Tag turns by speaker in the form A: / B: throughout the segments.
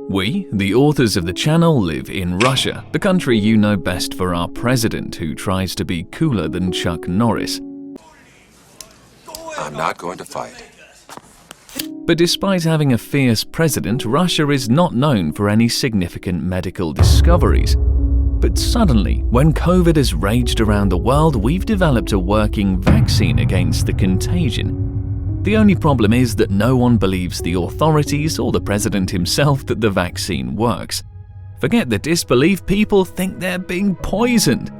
A: We, the authors of the channel, live in Russia, the country you know best for our president who tries to be cooler than Chuck Norris.
B: I'm not going to fight.
A: But despite having a fierce president, Russia is not known for any significant medical discoveries. But suddenly, when COVID has raged around the world, we've developed a working vaccine against the contagion. The only problem is that no one believes the authorities or the president himself that the vaccine works. Forget the disbelief, people think they're being poisoned.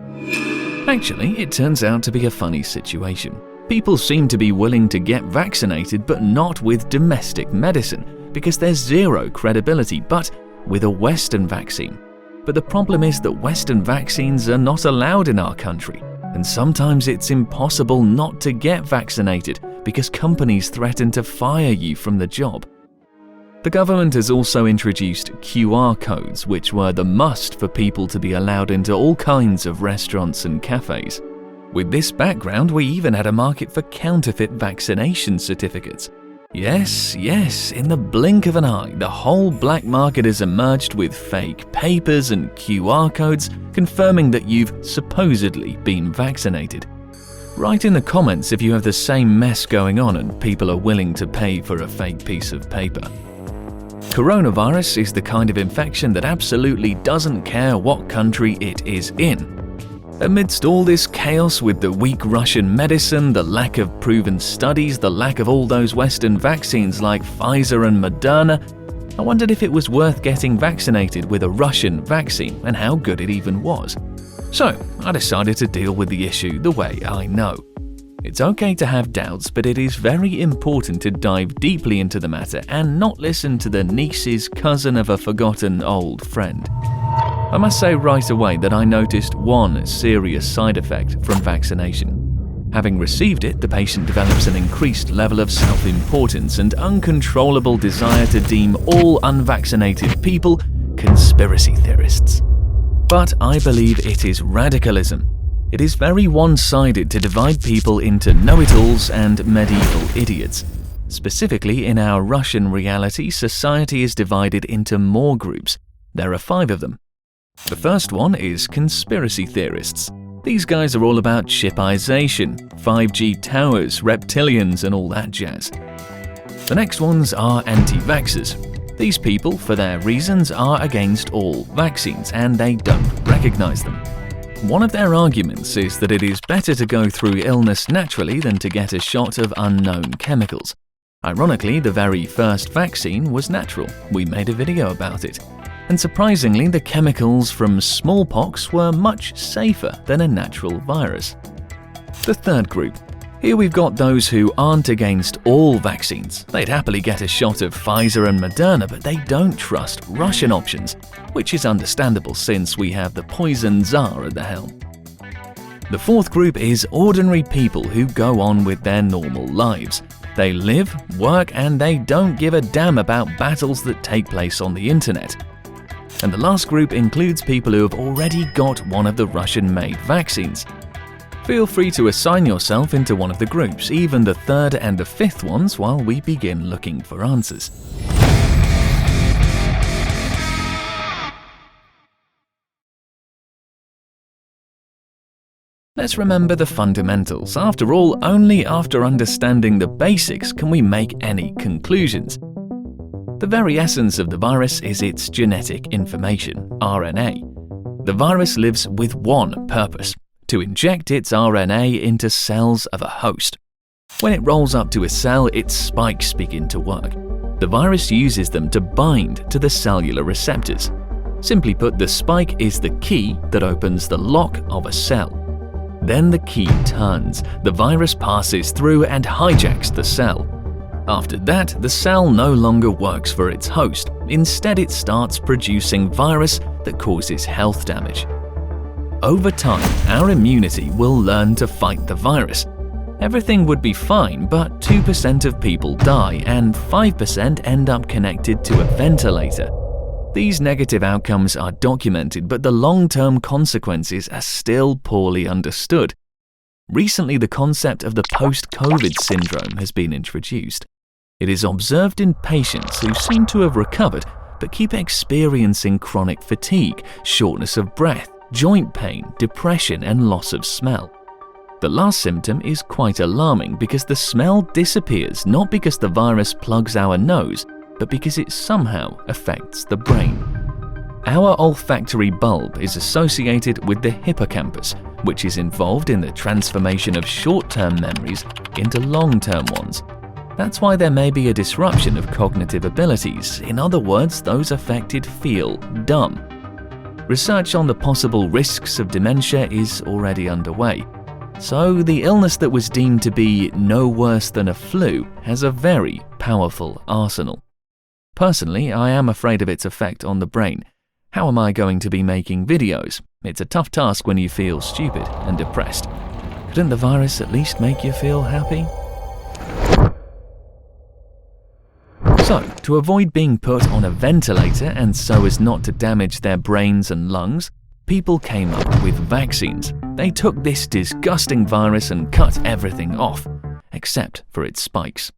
A: Actually, it turns out to be a funny situation. People seem to be willing to get vaccinated, but not with domestic medicine, because there's zero credibility, but with a Western vaccine. But the problem is that Western vaccines are not allowed in our country, and sometimes it's impossible not to get vaccinated because companies threaten to fire you from the job. The government has also introduced QR codes, which were the must for people to be allowed into all kinds of restaurants and cafes. With this background, we even had a market for counterfeit vaccination certificates. Yes, in the blink of an eye, the whole black market has emerged with fake papers and QR codes confirming that you've supposedly been vaccinated. Write in the comments if you have the same mess going on and people are willing to pay for a fake piece of paper. Coronavirus is the kind of infection that absolutely doesn't care what country it is in. Amidst all this chaos with the weak Russian medicine, the lack of proven studies, the lack of all those Western vaccines like Pfizer and Moderna, I wondered if it was worth getting vaccinated with a Russian vaccine and how good it even was. So, I decided to deal with the issue the way I know. It's okay to have doubts, but it is very important to dive deeply into the matter and not listen to the niece's cousin of a forgotten old friend. I must say right away that I noticed one serious side effect from vaccination. Having received it, the patient develops an increased level of self-importance and uncontrollable desire to deem all unvaccinated people conspiracy theorists. But I believe it is radicalism. It is very one-sided to divide people into know-it-alls and medieval idiots. Specifically, in our Russian reality, society is divided into more groups. There are 5 of them. The first one is conspiracy theorists. These guys are all about chipization, 5G towers, reptilians and all that jazz. The next ones are anti-vaxxers. These people, for their reasons, are against all vaccines and they don't recognize them. One of their arguments is that it is better to go through illness naturally than to get a shot of unknown chemicals. Ironically, the very first vaccine was natural. We made a video about it. And surprisingly, the chemicals from smallpox were much safer than a natural virus. The third group. Here we've got those who aren't against all vaccines. They'd happily get a shot of Pfizer and Moderna, but they don't trust Russian options, which is understandable since we have the poison czar at the helm. The fourth group is ordinary people who go on with their normal lives. They live, work, and they don't give a damn about battles that take place on the internet. And the last group includes people who have already got one of the Russian-made vaccines. Feel free to assign yourself into one of the groups, even the third and the fifth ones, while we begin looking for answers. Let's remember the fundamentals. After all, only after understanding the basics can we make any conclusions. The very essence of the virus is its genetic information, RNA. The virus lives with one purpose: to inject its RNA into cells of a host. When it rolls up to a cell, its spikes begin to work. The virus uses them to bind to the cellular receptors. Simply put, the spike is the key that opens the lock of a cell. Then the key turns, the virus passes through and hijacks the cell. After that, the cell no longer works for its host. Instead, it starts producing virus that causes health damage. Over time, our immunity will learn to fight the virus. Everything would be fine, but 2% of people die and 5% end up connected to a ventilator. These negative outcomes are documented, but the long-term consequences are still poorly understood. Recently, the concept of the post-COVID syndrome has been introduced. It is observed in patients who seem to have recovered, but keep experiencing chronic fatigue, shortness of breath, joint pain, depression, and loss of smell. The last symptom is quite alarming because the smell disappears not because the virus plugs our nose, but because it somehow affects the brain. Our olfactory bulb is associated with the hippocampus, which is involved in the transformation of short-term memories into long-term ones. That's why there may be a disruption of cognitive abilities. In other words, those affected feel dumb. Research on the possible risks of dementia is already underway. So the illness that was deemed to be no worse than a flu has a very powerful arsenal. Personally, I am afraid of its effect on the brain. How am I going to be making videos? It's a tough task when you feel stupid and depressed. Couldn't the virus at least make you feel happy? So, to avoid being put on a ventilator and so as not to damage their brains and lungs, people came up with vaccines. They took this disgusting virus and cut everything off, except for its spikes.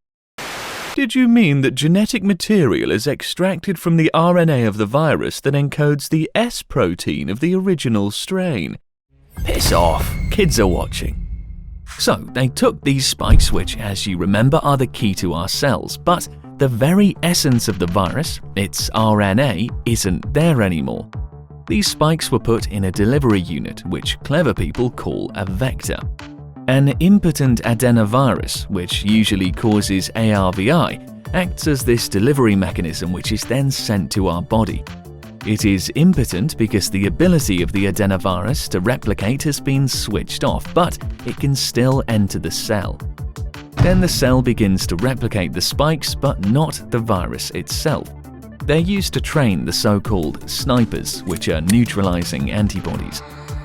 A: Did you mean that genetic material is extracted from the RNA of the virus that encodes the S protein of the original strain? Piss off, kids are watching. So, they took these spikes, which, as you remember, are the key to our cells, but the very essence of the virus, its RNA, isn't there anymore. These spikes were put in a delivery unit, which clever people call a vector. An impotent adenovirus, which usually causes ARVI, acts as this delivery mechanism which is then sent to our body. It is impotent because the ability of the adenovirus to replicate has been switched off, but it can still enter the cell. Then the cell begins to replicate the spikes, but not the virus itself. They're used to train the so-called snipers, which are neutralizing antibodies.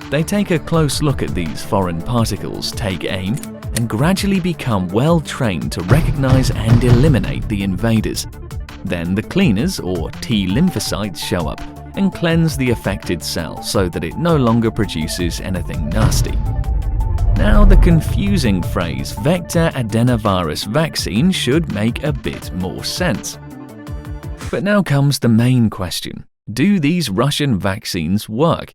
A: They take a close look at these foreign particles, take aim, and gradually become well trained to recognize and eliminate the invaders. Then the cleaners, or T lymphocytes, show up and cleanse the affected cell so that it no longer produces anything nasty. Now the confusing phrase vector adenovirus vaccine should make a bit more sense. But now comes the main question. Do these Russian vaccines work?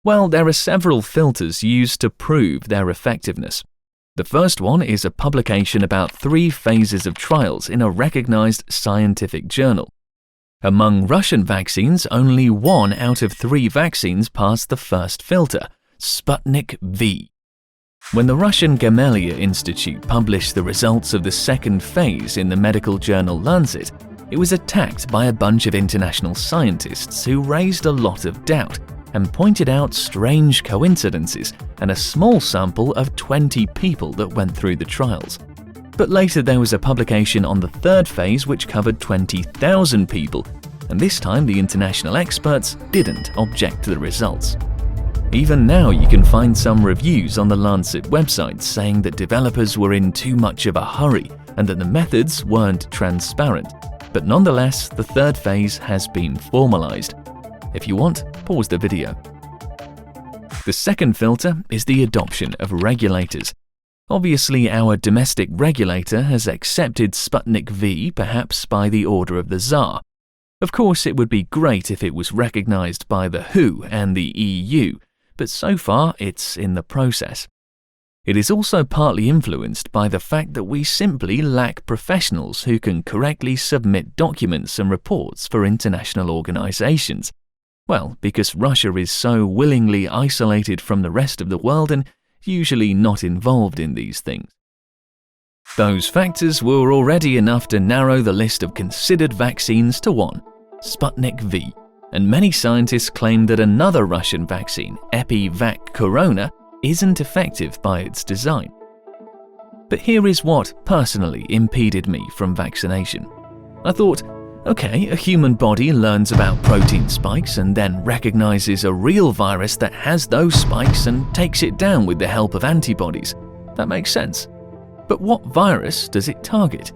A: Well, there are several filters used to prove their effectiveness. The first one is a publication about 3 phases of trials in a recognized scientific journal. Among Russian vaccines, only 1 out of 3 vaccines passed the first filter, Sputnik V. When the Russian Gamaleya Institute published the results of the second phase in the medical journal Lancet, it was attacked by a bunch of international scientists who raised a lot of doubt and pointed out strange coincidences and a small sample of 20 people that went through the trials. But later there was a publication on the third phase which covered 20,000 people, and this time the international experts didn't object to the results. Even now you can find some reviews on the Lancet website saying that developers were in too much of a hurry and that the methods weren't transparent. But nonetheless, the third phase has been formalized. If you want, pause the video. The second filter is the adoption of regulators. Obviously, our domestic regulator has accepted Sputnik V, perhaps by the order of the Tsar. Of course, it would be great if it was recognized by the WHO and the EU, but so far it's in the process. It is also partly influenced by the fact that we simply lack professionals who can correctly submit documents and reports for international organizations. Well, because Russia is so willingly isolated from the rest of the world and usually not involved in these things. Those factors were already enough to narrow the list of considered vaccines to 1, Sputnik V, and many scientists claim that another Russian vaccine, Epi-Vac Corona, isn't effective by its design. But here is what personally impeded me from vaccination. I thought, okay, a human body learns about protein spikes and then recognizes a real virus that has those spikes and takes it down with the help of antibodies. That makes sense. But what virus does it target?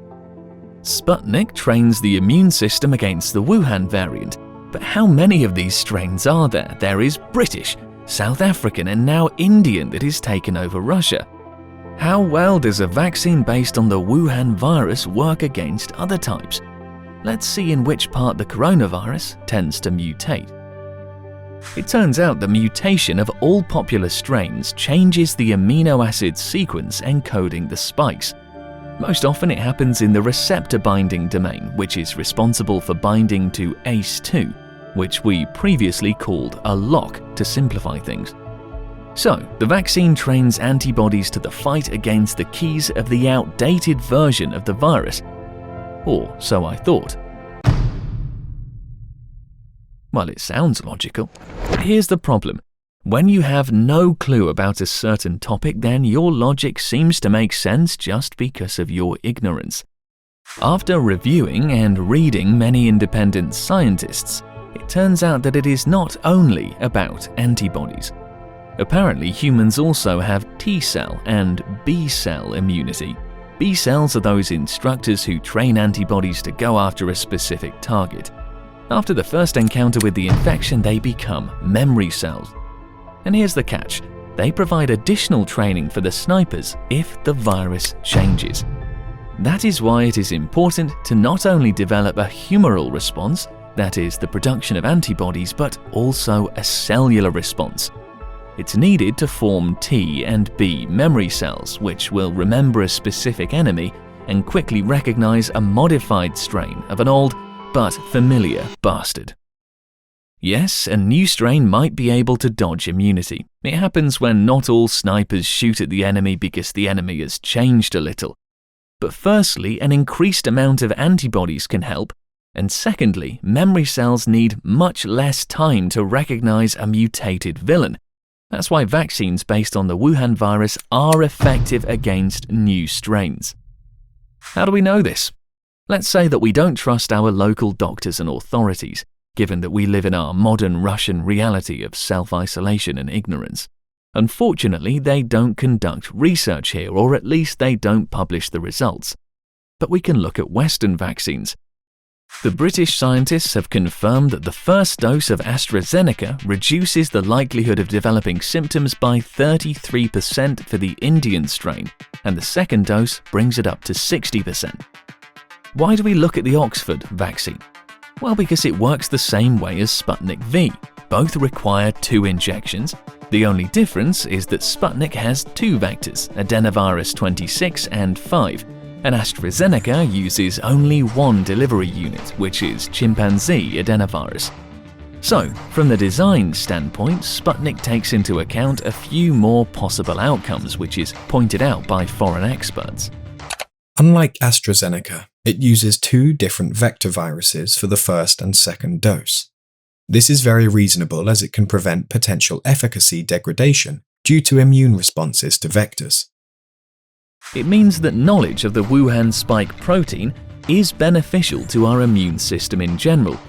A: Sputnik trains the immune system against the Wuhan variant, but how many of these strains are there? There is British, South African, and now Indian that is taken over Russia. How well does a vaccine based on the Wuhan virus work against other types? let's see in which part the coronavirus tends to mutate. It turns out the mutation of all popular strains changes the amino acid sequence encoding the spikes. Most often it happens in the receptor binding domain, which is responsible for binding to ACE2, which we previously called a lock to simplify things. So, the vaccine trains antibodies to the fight against the keys of the outdated version of the virus. Or so I thought. Well, it sounds logical. Here's the problem. When you have no clue about a certain topic, then your logic seems to make sense just because of your ignorance. After reviewing and reading many independent scientists, it turns out that it is not only about antibodies. Apparently, humans also have T-cell and B-cell immunity. B cells are those instructors who train antibodies to go after a specific target. After the first encounter with the infection, they become memory cells. And here's the catch, they provide additional training for the snipers if the virus changes. That is why it is important to not only develop a humoral response, that is the production of antibodies, but also a cellular response. It's needed to form T and B memory cells, which will remember a specific enemy and quickly recognize a modified strain of an old but familiar bastard. Yes, a new strain might be able to dodge immunity. It happens when not all snipers shoot at the enemy because the enemy has changed a little. But firstly, an increased amount of antibodies can help, and secondly, memory cells need much less time to recognize a mutated villain. That's why vaccines based on the Wuhan virus are effective against new strains. How do we know this? Let's say that we don't trust our local doctors and authorities, given that we live in our modern Russian reality of self-isolation and ignorance. Unfortunately, they don't conduct research here, or at least they don't publish the results. But we can look at Western vaccines. The British scientists have confirmed that the first dose of AstraZeneca reduces the likelihood of developing symptoms by 33% for the Indian strain, and the second dose brings it up to 60%. Why do we look at the Oxford vaccine? Well, because it works the same way as Sputnik V. Both require 2 injections. The only difference is that Sputnik has 2 vectors, adenovirus 26 and 5, and AstraZeneca uses only 1 delivery unit, which is chimpanzee adenovirus. So, from the design standpoint, Sputnik takes into account a few more possible outcomes, which is pointed out by foreign experts.
B: Unlike AstraZeneca, it uses 2 different vector viruses for the first and second dose. This is very reasonable as it can prevent potential efficacy degradation due to immune responses to vectors.
A: It means that knowledge of the Wuhan spike protein is beneficial to our immune system in general.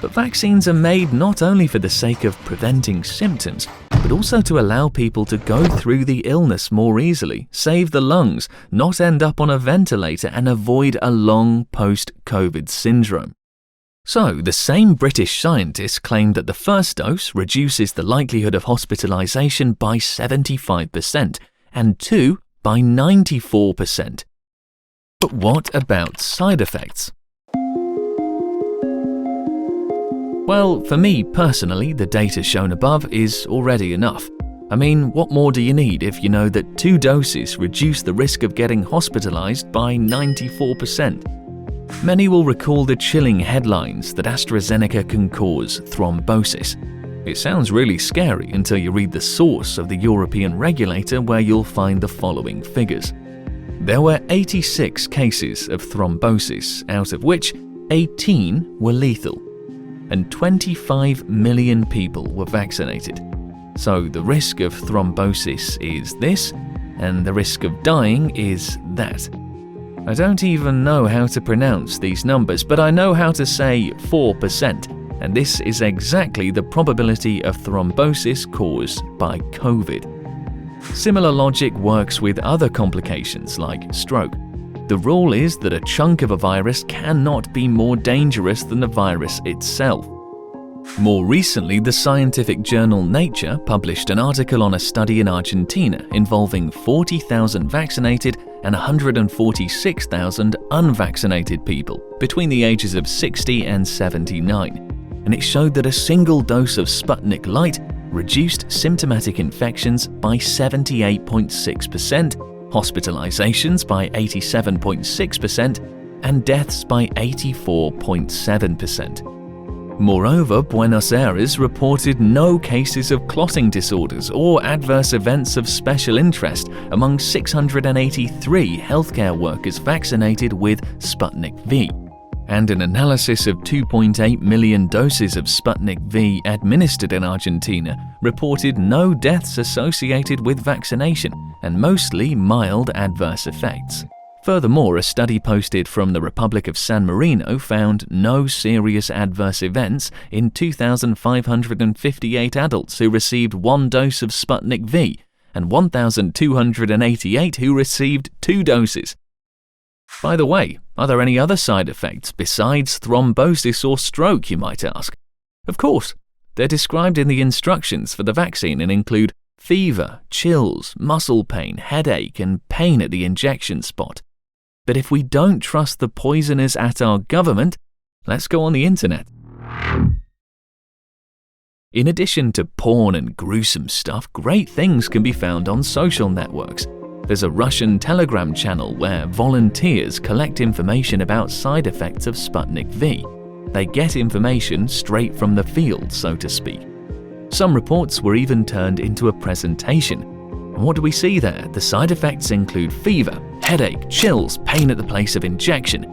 A: But vaccines are made not only for the sake of preventing symptoms, but also to allow people to go through the illness more easily, save the lungs, not end up on a ventilator, and avoid a long post-COVID syndrome. So, the same British scientists claim that the first dose reduces the likelihood of hospitalization by 75% and 2 by 94%. But what about side effects? Well, for me personally, the data shown above is already enough. I mean, what more do you need if you know that 2 doses reduce the risk of getting hospitalized by 94%? Many will recall the chilling headlines that AstraZeneca can cause thrombosis. It sounds really scary until you read the source of the European regulator, where you'll find the following figures. There were 86 cases of thrombosis, out of which 18 were lethal, and 25 million people were vaccinated. So the risk of thrombosis is this, and the risk of dying is that. I don't even know how to pronounce these numbers, but I know how to say 4%, and this is exactly the probability of thrombosis caused by COVID. Similar logic works with other complications like stroke. The rule is that a chunk of a virus cannot be more dangerous than the virus itself. More recently, the scientific journal Nature published an article on a study in Argentina involving 40,000 vaccinated and 146,000 unvaccinated people between the ages of 60 and 79, and it showed that a single dose of Sputnik Light reduced symptomatic infections by 78.6%, hospitalizations by 87.6%, and deaths by 84.7%. Moreover, Buenos Aires reported no cases of clotting disorders or adverse events of special interest among 683 healthcare workers vaccinated with Sputnik V. And an analysis of 2.8 million doses of Sputnik V administered in Argentina reported no deaths associated with vaccination and mostly mild adverse effects. Furthermore, a study posted from the Republic of San Marino found no serious adverse events in 2,558 adults who received one dose of Sputnik V and 1,288 who received 2 doses. By the way, are there any other side effects besides thrombosis or stroke, you might ask? Of course, they're described in the instructions for the vaccine and include fever, chills, muscle pain, headache, and pain at the injection spot. But if we don't trust the poisoners at our government, let's go on the internet. In addition to porn and gruesome stuff, great things can be found on social networks. There's a Russian Telegram channel where volunteers collect information about side effects of Sputnik V. They get information straight from the field, so to speak. Some reports were even turned into a presentation. And what do we see there? The side effects include fever, headache, chills, pain at the place of injection.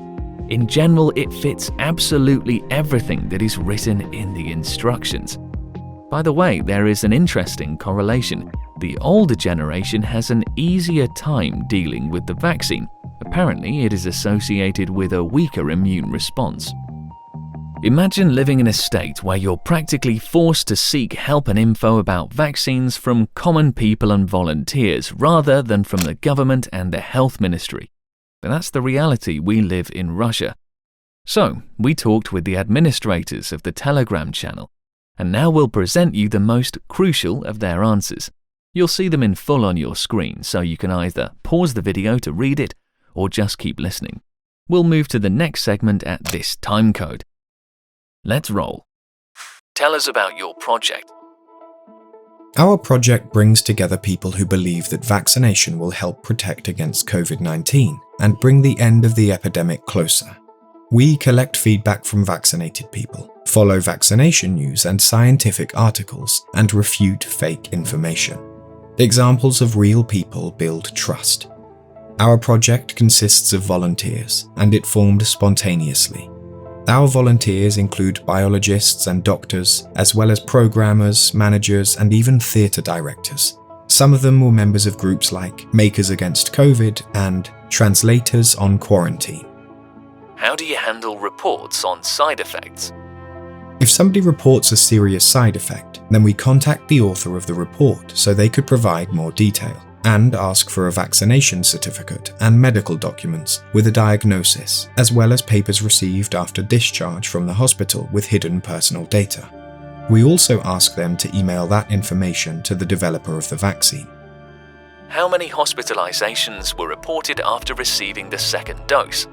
A: In general, it fits absolutely everything that is written in the instructions. By the way, there is an interesting correlation. The older generation has an easier time dealing with the vaccine. Apparently, it is associated with a weaker immune response. Imagine living in a state where you're practically forced to seek help and info about vaccines from common people and volunteers rather than from the government and the health ministry. But that's the reality we live in Russia. So, we talked with the administrators of the Telegram channel, and now we'll present you the most crucial of their answers. You'll see them in full on your screen, so you can either pause the video to read it or just keep listening. We'll move to the next segment at this time code. Let's roll. Tell us about your project.
B: Our project brings together people who believe that vaccination will help protect against COVID-19 and bring the end of the epidemic closer. We collect feedback from vaccinated people, follow vaccination news and scientific articles, and refute fake information. Examples of real people build trust. Our project consists of volunteers, and it formed spontaneously. Our volunteers include biologists and doctors, as well as programmers, managers, and even theatre directors. Some of them were members of groups like Makers Against COVID and Translators on Quarantine.
A: How do you handle reports on side effects?
B: If somebody reports a serious side effect, then we contact the author of the report so they could provide more detail, and ask for a vaccination certificate and medical documents with a diagnosis, as well as papers received after discharge from the hospital with hidden personal data. We also ask them to email that information to the developer of the vaccine.
A: How many hospitalizations were reported after receiving the second dose?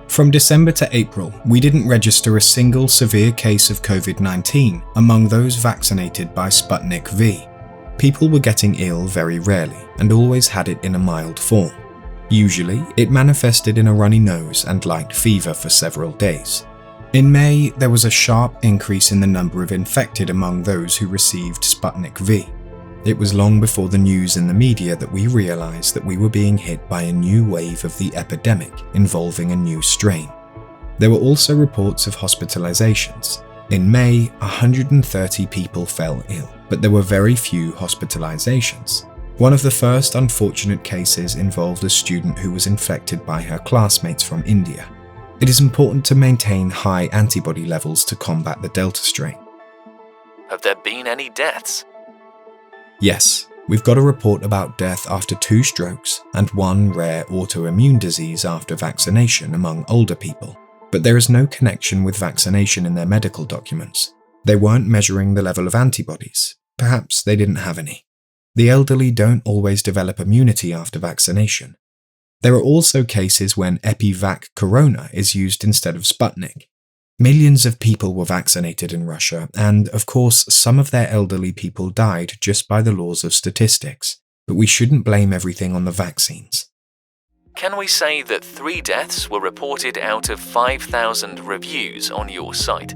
B: From December to April, we didn't register a single severe case of COVID-19 among those vaccinated by Sputnik V. People were getting ill very rarely and always had it in a mild form. Usually, it manifested in a runny nose and light fever for several days. In May, there was a sharp increase in the number of infected among those who received Sputnik V. It was long before the news in the media that we realized that we were being hit by a new wave of the epidemic involving a new strain. There were also reports of hospitalizations. In May, 130 people fell ill, but there were very few hospitalizations. One of the first unfortunate cases involved a student who was infected by her classmates from India. It is important to maintain high antibody levels to combat the Delta strain.
A: Have there been any deaths?
B: Yes, we've got a report about death after 2 strokes and 1 rare autoimmune disease after vaccination among older people. But there is no connection with vaccination in their medical documents. They weren't measuring the level of antibodies. Perhaps they didn't have any. The elderly don't always develop immunity after vaccination. There are also cases when Epivac Corona is used instead of Sputnik. Millions of people were vaccinated in Russia, and of course some of their elderly people died just by the laws of statistics. But we shouldn't blame everything on the vaccines.
A: Can we say that 3 deaths were reported out of 5,000 reviews on your site?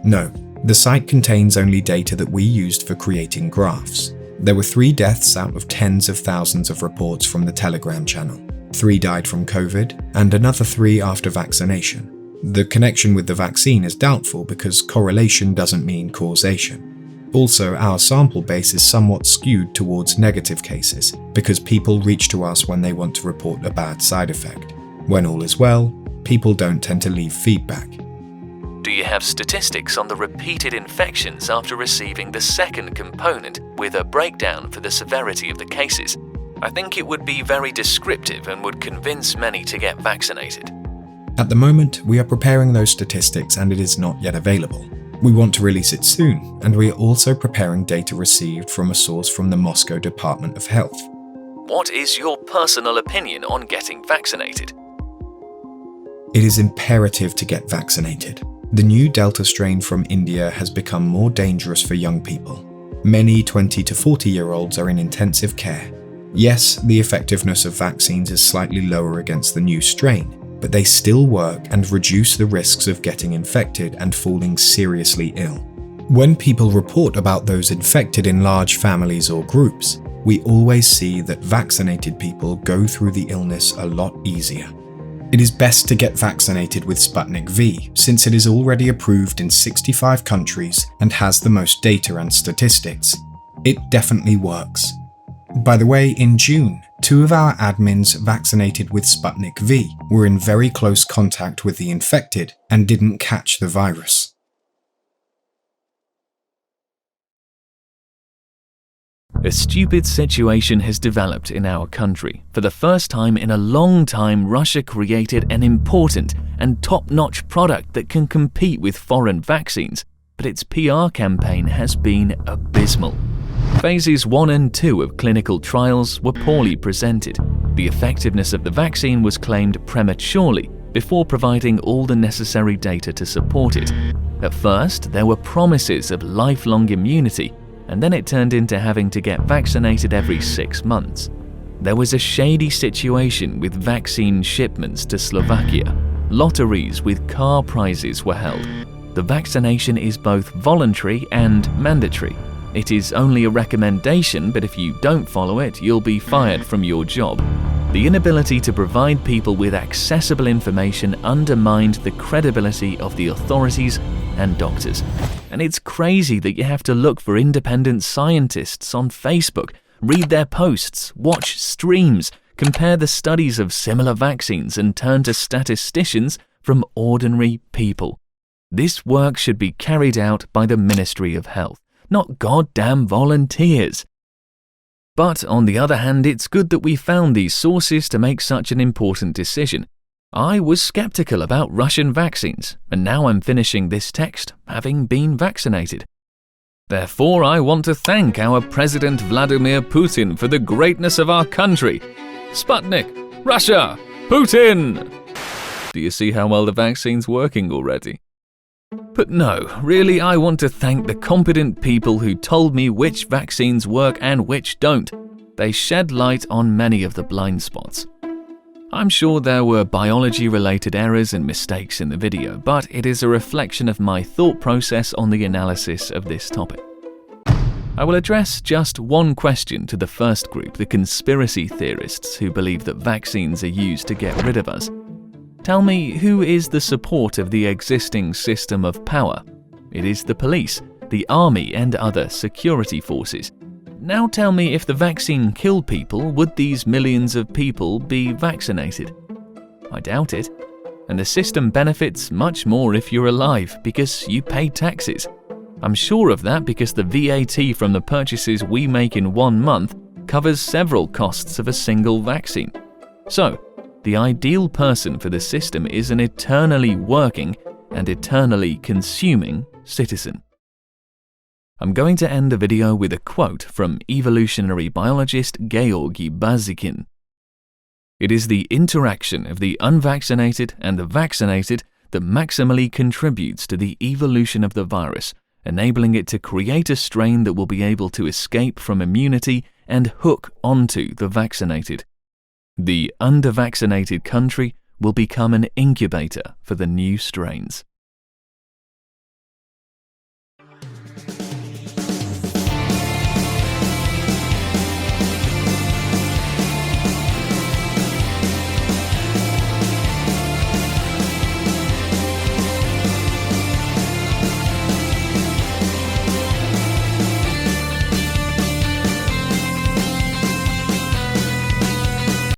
B: No, the site contains only data that we used for creating graphs. There were 3 deaths out of tens of thousands of reports from the Telegram channel. 3 died from COVID, and another 3 after vaccination. The connection with the vaccine is doubtful because correlation doesn't mean causation. Also, our sample base is somewhat skewed towards negative cases because people reach to us when they want to report a bad side effect. When all is well, people don't tend to leave feedback.
A: Do you have statistics on the repeated infections after receiving the second component with a breakdown for the severity of the cases? I think it would be very descriptive and would convince many to get vaccinated.
B: At the moment, we are preparing those statistics and it is not yet available. We want to release it soon, and we are also preparing data received from a source from the Moscow Department of Health.
A: What is your personal opinion on getting vaccinated?
B: It is imperative to get vaccinated. The new Delta strain from India has become more dangerous for young people. Many 20 to 40-year-olds are in intensive care. Yes, the effectiveness of vaccines is slightly lower against the new strain, but they still work and reduce the risks of getting infected and falling seriously ill. When people report about those infected in large families or groups, we always see that vaccinated people go through the illness a lot easier. It is best to get vaccinated with Sputnik V, since it is already approved in 65 countries and has the most data and statistics. It definitely works. By the way, in June, 2 of our admins vaccinated with Sputnik V were in very close contact with the infected and didn't catch the virus.
A: A stupid situation has developed in our country. For the first time in a long time, Russia created an important and top-notch product that can compete with foreign vaccines, but its PR campaign has been abysmal. Phases 1 and 2 of clinical trials were poorly presented. The effectiveness of the vaccine was claimed prematurely before providing all the necessary data to support it. At first, there were promises of lifelong immunity, and then it turned into having to get vaccinated every 6 months. There was a shady situation with vaccine shipments to Slovakia. Lotteries with car prizes were held. The vaccination is both voluntary and mandatory. It is only a recommendation, but if you don't follow it, you'll be fired from your job. The inability to provide people with accessible information undermined the credibility of the authorities and doctors. And it's crazy that you have to look for independent scientists on Facebook, read their posts, watch streams, compare the studies of similar vaccines, and turn to statisticians from ordinary people. This work should be carried out by the Ministry of Health, not goddamn volunteers. But on the other hand, it's good that we found these sources to make such an important decision. I was skeptical about Russian vaccines, and now I'm finishing this text having been vaccinated. Therefore, I want to thank our President Vladimir Putin for the greatness of our country. Sputnik, Russia, Putin! Do you see how well the vaccine's working already? But no, really, I want to thank the competent people who told me which vaccines work and which don't. They shed light on many of the blind spots. I'm sure there were biology-related errors and mistakes in the video, but it is a reflection of my thought process on the analysis of this topic. I will address just one question to the first group, the conspiracy theorists who believe that vaccines are used to get rid of us. Tell me, who is the support of the existing system of power? It is the police, the army, and other security forces. Now tell me, if the vaccine killed people, would these millions of people be vaccinated? I doubt it. And the system benefits much more if you're alive, because you pay taxes. I'm sure of that because the VAT from the purchases we make in 1 month covers several costs of a single vaccine. So, the ideal person for the system is an eternally working and eternally consuming citizen. I'm going to end the video with a quote from evolutionary biologist Georgy Bazykin. It is the interaction of the unvaccinated and the vaccinated that maximally contributes to the evolution of the virus, enabling it to create a strain that will be able to escape from immunity and hook onto the vaccinated. The under-vaccinated country will become an incubator for the new strains.